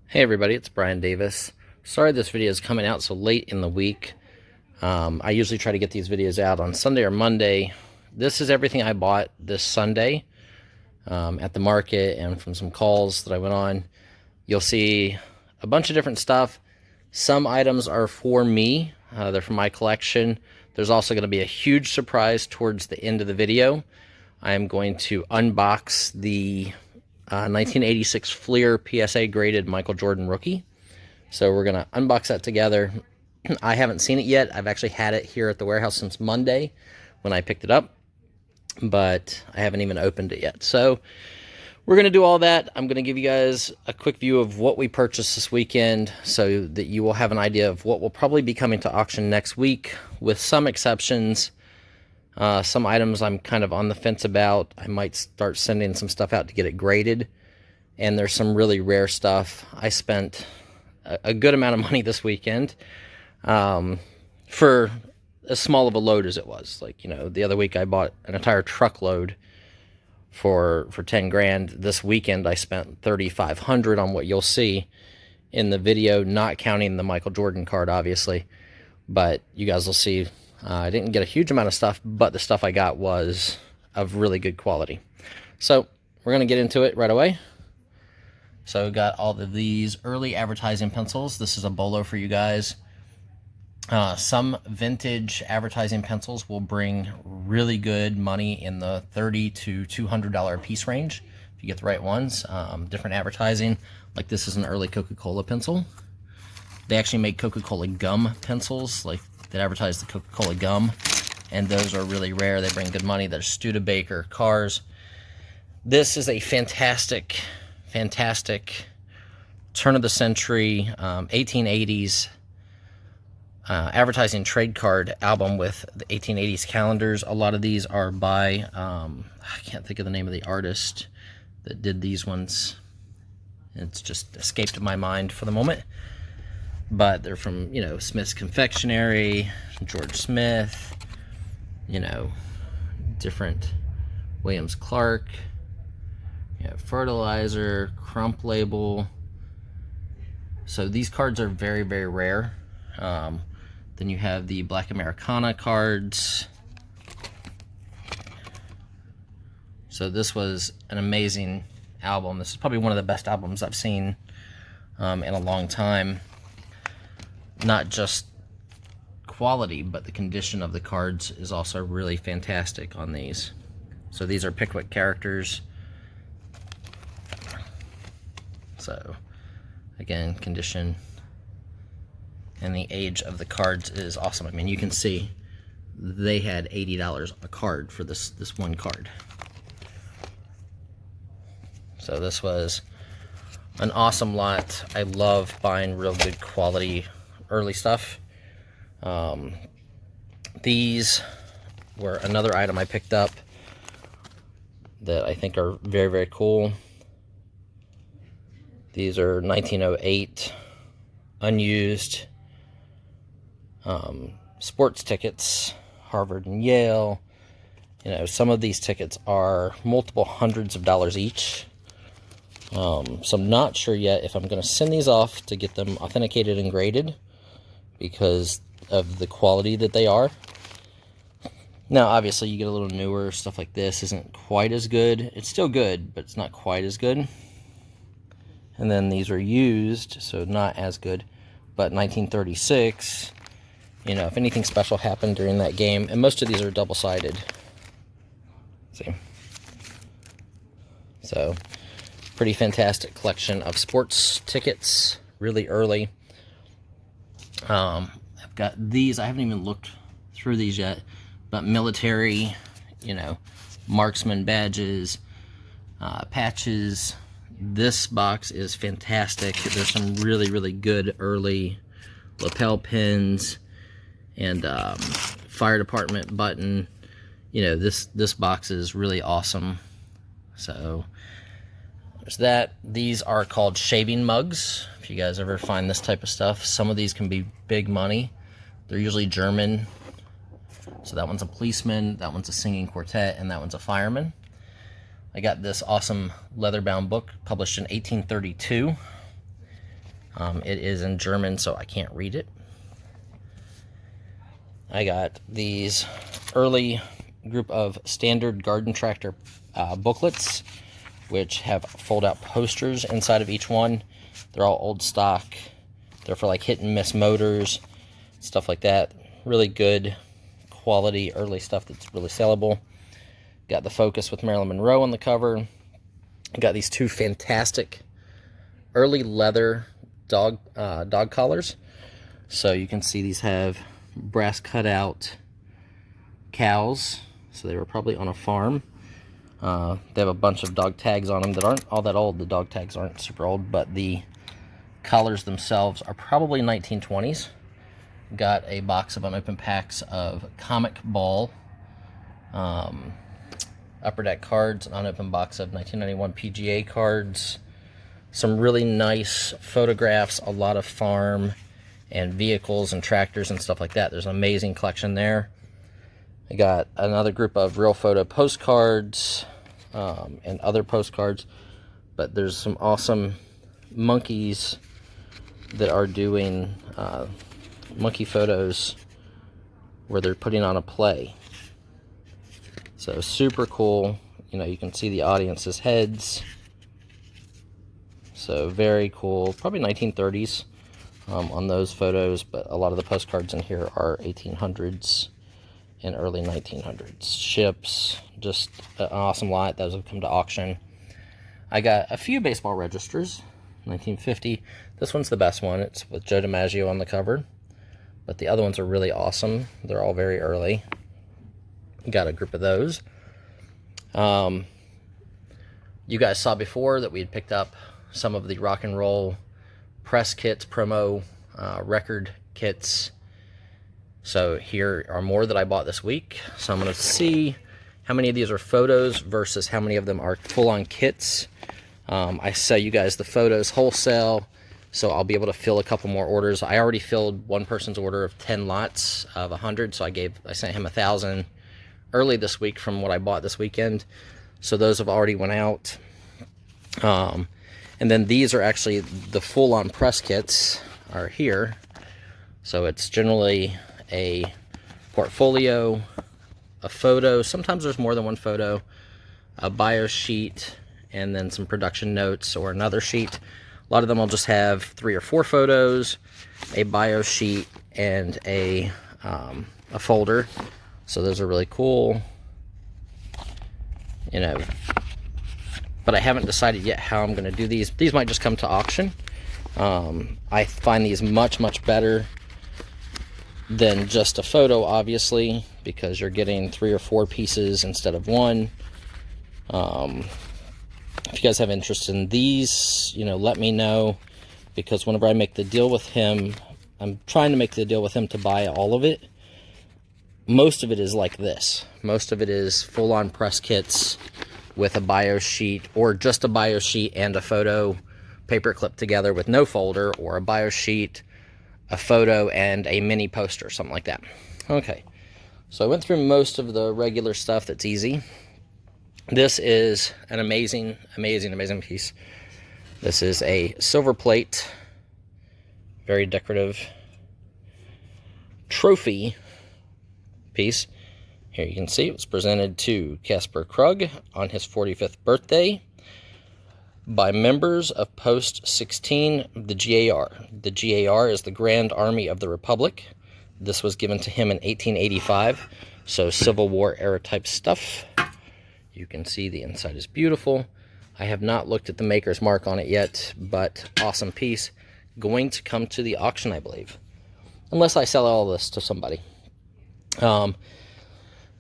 Hey everybody, it's Brian Davis. Sorry this video is coming out so late in the week. I usually try to get these videos out on Sunday or Monday. This is everything I bought this Sunday at the market and from some calls that I went on. You'll see a bunch of different stuff. Some items are for me. They're from my collection. There's also going to be a huge surprise towards the end of the video. I am going to unbox the 1986 Flir PSA graded Michael Jordan rookie. So we're going to unbox that together. I haven't seen it yet. I've actually had it here at the warehouse since Monday when I picked it up, but I haven't even opened it yet. So we're going to do all that. I'm going to give you guys a quick view of what we purchased this weekend so that you will have an idea of what will probably be coming to auction next week, with some exceptions. Some items I'm kind of on the fence about. I might start sending some stuff out to get it graded. And there's some really rare stuff. I spent a good amount of money this weekend for as small of a load as it was. Like, you know, the other week I bought an entire truckload for 10 grand. This weekend I spent $3,500 on what you'll see in the video, not counting the Michael Jordan card, obviously. But you guys will see. I didn't get a huge amount of stuff, but the stuff I got was of really good quality. So we're going to get into it right away. So we got all of these early advertising pencils. This is a bolo for you guys. Some vintage advertising pencils will bring really good money in the $30 to $200 a piece range if you get the right ones. Different advertising, like this is an early Coca-Cola pencil. They actually make Coca-Cola gum pencils, like that advertise the Coca-Cola gum, and those are really rare. They bring good money. They're Studebaker Cars. This is a fantastic turn of the century 1880s advertising trade card album with the 1880s calendars. A lot of these are by I can't think of the name of the artist that did these ones. It's just escaped my mind for the moment. But they're from, you know, Smith's Confectionery, George Smith, you know, different Williams Clark, you know, Fertilizer, Crump Label. So these cards are very, very rare. Then you have the Black Americana cards. So this was an amazing album. This is probably one of the best albums I've seen in a long time. Not just quality, but the condition of the cards is also really fantastic on these. So these are Pickwick characters. So again, condition and the age of the cards is awesome. I mean, you can see they had $80 a card for this one card. So this was an awesome lot. I love buying real good quality early stuff. These were another item I picked up that I think are very, very cool. These are 1908 unused sports tickets, Harvard and Yale. You know, some of these tickets are multiple hundreds of dollars each. So I'm not sure yet if I'm going to send these off to get them authenticated and graded, because of the quality that they are. Now, obviously, you get a little newer stuff like this isn't quite as good. It's still good, but it's not quite as good. And then these are used, so not as good. But 1936, you know, if anything special happened during that game, and most of these are double-sided. See? So, pretty fantastic collection of sports tickets, really early. I've got these. I haven't even looked through these yet, but military, you know, marksman badges, patches. This box is fantastic. There's some really, really good early lapel pins and fire department button. You know, this box is really awesome. So there's that. These are called shaving mugs. If you guys ever find this type of stuff, some of these can be big money. They're usually German. So that one's a policeman, that one's a singing quartet, and that one's a fireman. I got this awesome leather-bound book published in 1832. It is in German, so I can't read it. I got these early group of standard garden tractor booklets, which have fold-out posters inside of each one. They're all old stock. They're for like hit and miss motors, stuff like that. Really good quality early stuff that's really sellable. Got the Focus with Marilyn Monroe on the cover. Got these two fantastic early leather dog collars. So you can see these have brass cutout cows. So they were probably on a farm. They have a bunch of dog tags on them that aren't all that old. The dog tags aren't super old, but the collars themselves are probably 1920s. Got a box of unopened packs of Comic Ball Upper Deck cards, an unopened box of 1991 PGA cards, some really nice photographs, a lot of farm and vehicles and tractors and stuff like that. There's an amazing collection there. I got another group of real photo postcards and other postcards, but there's some awesome monkeys that are doing monkey photos where they're putting on a play. So super cool. You know, you can see the audience's heads. So very cool. Probably 1930s on those photos, but a lot of the postcards in here are 1800s and early 1900s. Ships, just an awesome lot. Those will come to auction. I got a few baseball registers, 1950. This one's the best one. It's with Joe DiMaggio on the cover. But the other ones are really awesome. They're all very early. Got a group of those. You guys saw before that we had picked up some of the rock and roll press kits, promo record kits. So here are more that I bought this week. So I'm going to see how many of these are photos versus how many of them are full-on kits. I sell you guys the photos wholesale, so I'll be able to fill a couple more orders. I already filled one person's order of 10 lots of 100, so I sent him 1,000 early this week from what I bought this weekend. So those have already went out. And then these are actually the full-on press kits are here. So it's generally a portfolio, a photo. Sometimes there's more than one photo, a bio sheet, and then some production notes or another sheet. A lot of them will just have 3 or 4 photos, a bio sheet, and a folder. So those are really cool. You know, but I haven't decided yet how I'm going to do these. These might just come to auction. I find these much, much better than just a photo, obviously, because you're getting 3 or 4 pieces instead of one. If you guys have interest in these, you know, let me know, because whenever I make the deal with him, I'm trying to make the deal with him to buy all of it. Most of it is like this. Most of it is full-on press kits with a bio sheet, or just a bio sheet and a photo paper clip together with no folder, or a bio sheet, a photo, and a mini poster, something like that. Okay, so I went through most of the regular stuff that's easy. This is an amazing, amazing, amazing piece. This is a silver plate, very decorative trophy piece. Here you can see it was presented to Casper Krug on his 45th birthday by members of Post 16, the GAR. The GAR is the Grand Army of the Republic. This was given to him in 1885, so Civil War era type stuff. You can see the inside is beautiful. I have not looked at the maker's mark on it yet, but awesome piece. Going to come to the auction, I believe, unless I sell all this to somebody. And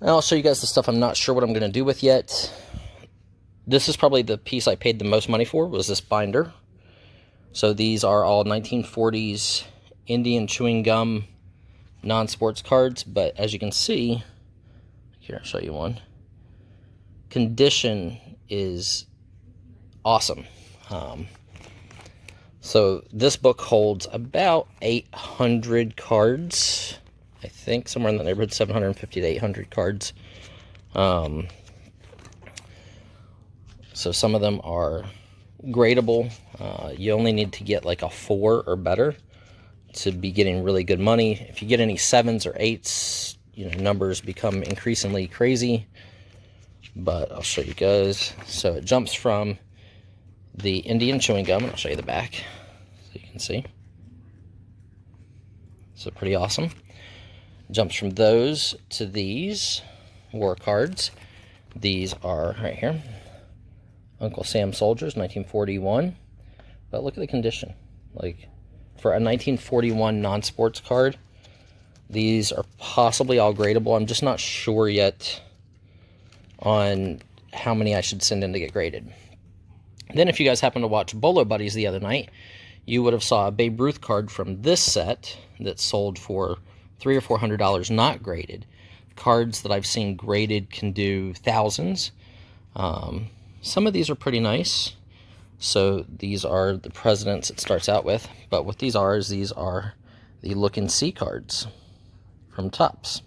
I'll show you guys the stuff I'm not sure what I'm going to do with yet. This is probably the piece I paid the most money for, was this binder. So these are all 1940s Indian chewing gum non-sports cards, but as you can see, here I'll show you one. Condition is awesome. So this book holds about 800 cards. I think somewhere in the neighborhood, 750 to 800 cards. So some of them are gradable. You only need to get like a 4 or better to be getting really good money. If you get any 7s or 8s, you know, numbers become increasingly crazy. But I'll show you guys. So it jumps from the Indian chewing gum, and I'll show you the back so you can see. So pretty awesome. Jumps from those to these war cards. These are right here. Uncle Sam Soldiers, 1941. But look at the condition. Like, for a 1941 non-sports card, these are possibly all gradable. I'm just not sure yet on how many I should send in to get graded. Then if you guys happen to watch Bolo Buddies the other night, you would have saw a Babe Ruth card from this set that sold for $300 or $400 not graded. Cards that I've seen graded can do thousands. Some of these are pretty nice. So these are the presidents it starts out with. But what these are is these are the Look and See cards from Topps.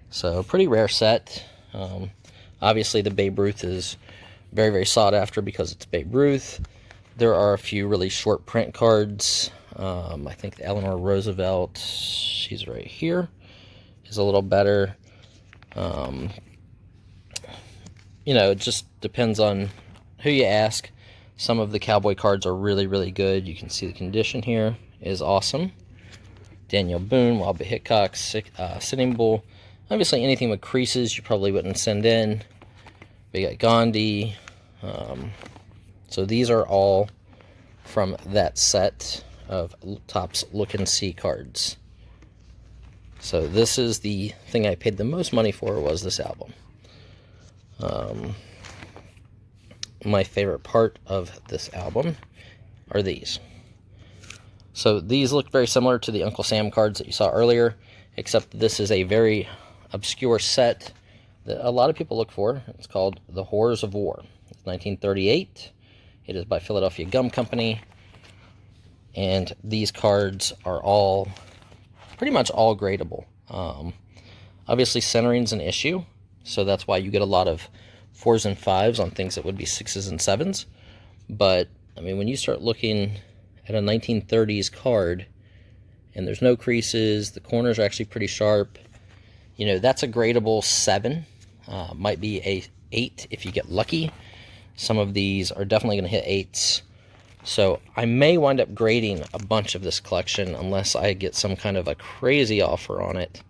So pretty rare set. Obviously the Babe Ruth is very, very sought after because it's Babe Ruth. There are a few really short print cards. I think the Eleanor Roosevelt, she's right here, is a little better. You know, it just depends on who you ask. Some of the cowboy cards are really, really good. You can see the condition here is awesome. Daniel Boone, Wild Bill Hickok, Sitting Bull. Obviously, anything with creases you probably wouldn't send in. We got Gandhi. So these are all from that set of Topps Look and See cards. So this is the thing I paid the most money for, was this album. My favorite part of this album are these. So these look very similar to the Uncle Sam cards that you saw earlier, except this is a very obscure set that a lot of people look for. It's called The Horrors of War. It's 1938. It is by Philadelphia Gum Company. And these cards are all, pretty much all gradable. Obviously centering's an issue, so that's why you get a lot of 4s and 5s on things that would be 6s and 7s. But, I mean, when you start looking at a 1930s card, and there's no creases, the corners are actually pretty sharp, you know, that's a gradable 7. Might be a 8 if you get lucky. Some of these are definitely going to hit 8s. So I may wind up grading a bunch of this collection unless I get some kind of a crazy offer on it.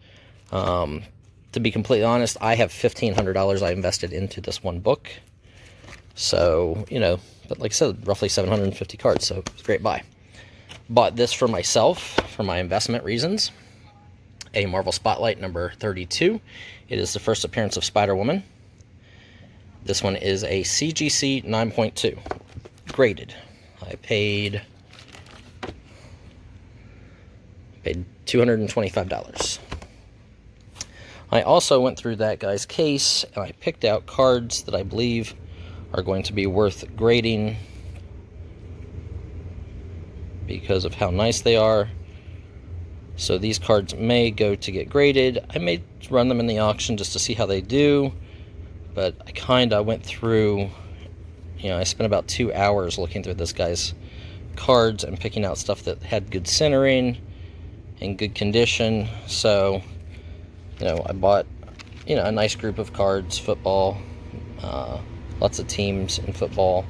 To be completely honest, I have $1,500 I invested into this one book. So, you know, but like I said, roughly 750 cards, so it's a great buy. Bought this for myself, for my investment reasons. A Marvel Spotlight number 32. It is the first appearance of Spider-Woman. This one is a CGC 9.2, graded. I paid $225. I also went through that guy's case, and I picked out cards that I believe are going to be worth grading because of how nice they are. So these cards may go to get graded. I may run them in the auction just to see how they do, but I kind of went through, you know, I spent about 2 hours looking through this guy's cards and picking out stuff that had good centering and good condition. So, you know, I bought, you know, a nice group of cards, football, lots of teams in football.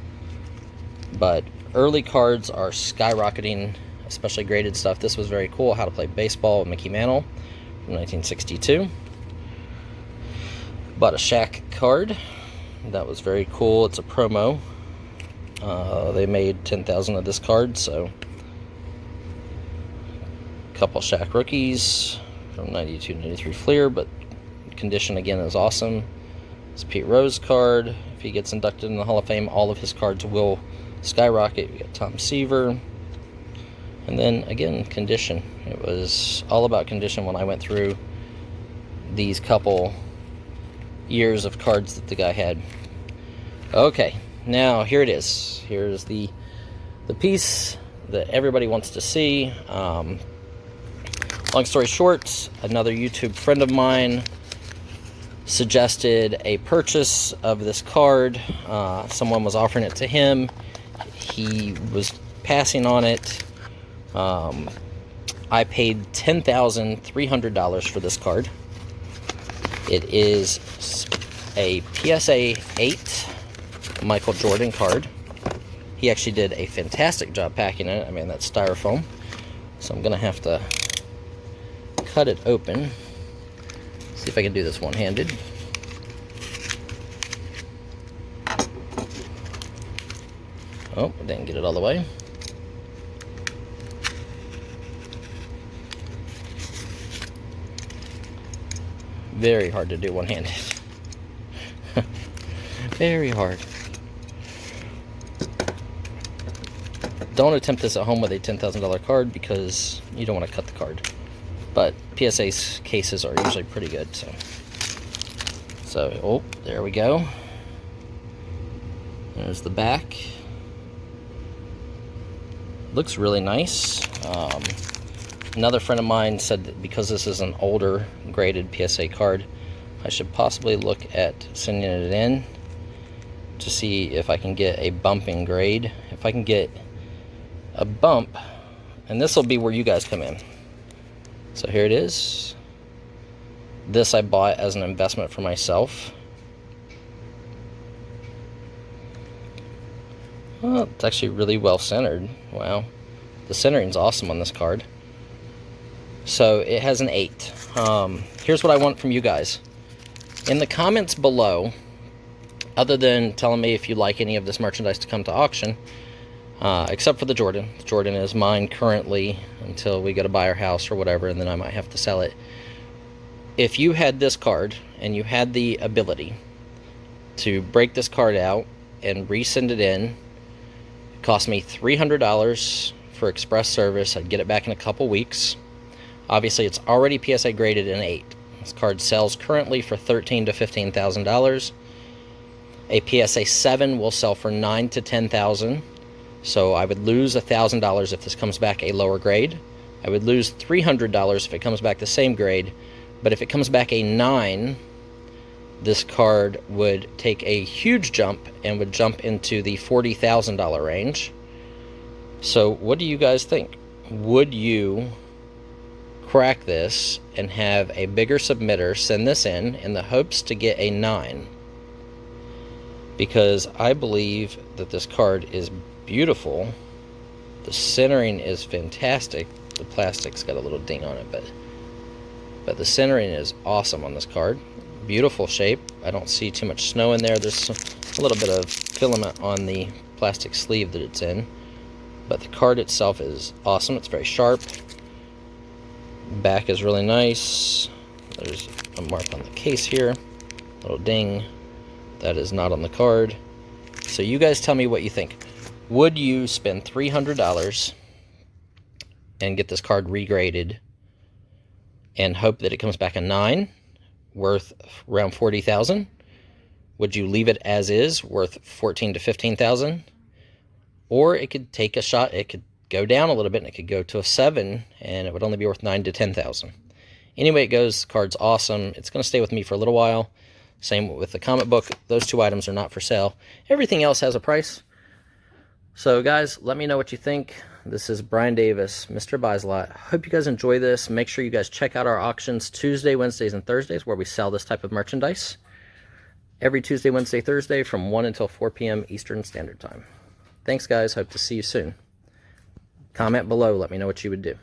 But early cards are skyrocketing, especially graded stuff. This was very cool, How to Play Baseball with Mickey Mantle from 1962. Bought a Shaq card. That was very cool. It's a promo. They made 10,000 of this card, so a couple Shaq rookies from 92 93 Flir, but condition again is awesome. It's Pete Rose card. If he gets inducted in the Hall of Fame, all of his cards will skyrocket. We got Tom Seaver. And then again, condition. It was all about condition when I went through these couple years of cards that the guy had. Okay, now here it is. Here's the piece that everybody wants to see. Long story short, another YouTube friend of mine suggested a purchase of this card. Someone was offering it to him. he was passing on it. I paid $10,300 for this card. It is a PSA 8 Michael Jordan card. He actually did a fantastic job packing it. I mean, that's styrofoam. So I'm going to have to cut it open. See if I can do this one-handed. Oh, I didn't get it all the way. Very hard to do one-handed. Very hard. Don't attempt this at home with a $10,000 card because you don't want to cut the card. But PSA cases are usually pretty good. So, oh, there we go. There's the back. Looks really nice. Another friend of mine said that because this is an older graded PSA card, I should possibly look at sending it in to see if I can get a bumping grade. If I can get a bump, and this will be where you guys come in. So here it is. This I bought as an investment for myself. Well, it's actually really well centered. Wow. The centering's awesome on this card. So it has an 8. Here's what I want from you guys. In the comments below, other than telling me if you like any of this merchandise to come to auction, except for the Jordan. The Jordan is mine currently until we go to buy our house or whatever, and then I might have to sell it. If you had this card and you had the ability to break this card out and resend it in, it cost me $300 for express service. I'd get it back in a couple weeks. Obviously, it's already PSA graded an 8. This card sells currently for $13,000 to $15,000. A PSA 7 will sell for $9,000 to $10,000. So I would lose $1,000 if this comes back a lower grade. I would lose $300 if it comes back the same grade. But if it comes back a 9, this card would take a huge jump and would jump into the $40,000 range. So what do you guys think? Would you crack this and have a bigger submitter send this in the hopes to get a 9? Because I believe that this card is beautiful. The centering is fantastic. The plastic's got a little ding on it, but the centering is awesome on this card. Beautiful shape. I don't see too much snow in there. There's a little bit of filament on the plastic sleeve that it's in, but the card itself is awesome. It's very sharp. Back is really nice. There's a mark on the case here, little ding. That is not on the card. So you guys tell me what you think. Would you spend $300 and get this card regraded and hope that it comes back a 9 worth around $40,000? Would you leave it as is, worth $14,000 to $15,000? Or it could take a shot, it could go down a little bit and it could go to a 7 and it would only be worth $9,000 to $10,000. Anyway it goes, the card's awesome. It's going to stay with me for a little while. Same with the comic book. Those 2 items are not for sale. Everything else has a price. So guys, let me know what you think. This is Brian Davis, Mr. Buysalot. Hope you guys enjoy this. Make sure you guys check out our auctions Tuesday, Wednesdays, and Thursdays where we sell this type of merchandise. Every Tuesday, Wednesday, Thursday from 1 until 4 p.m. Eastern Standard Time. Thanks guys. Hope to see you soon. Comment below. Let me know what you would do.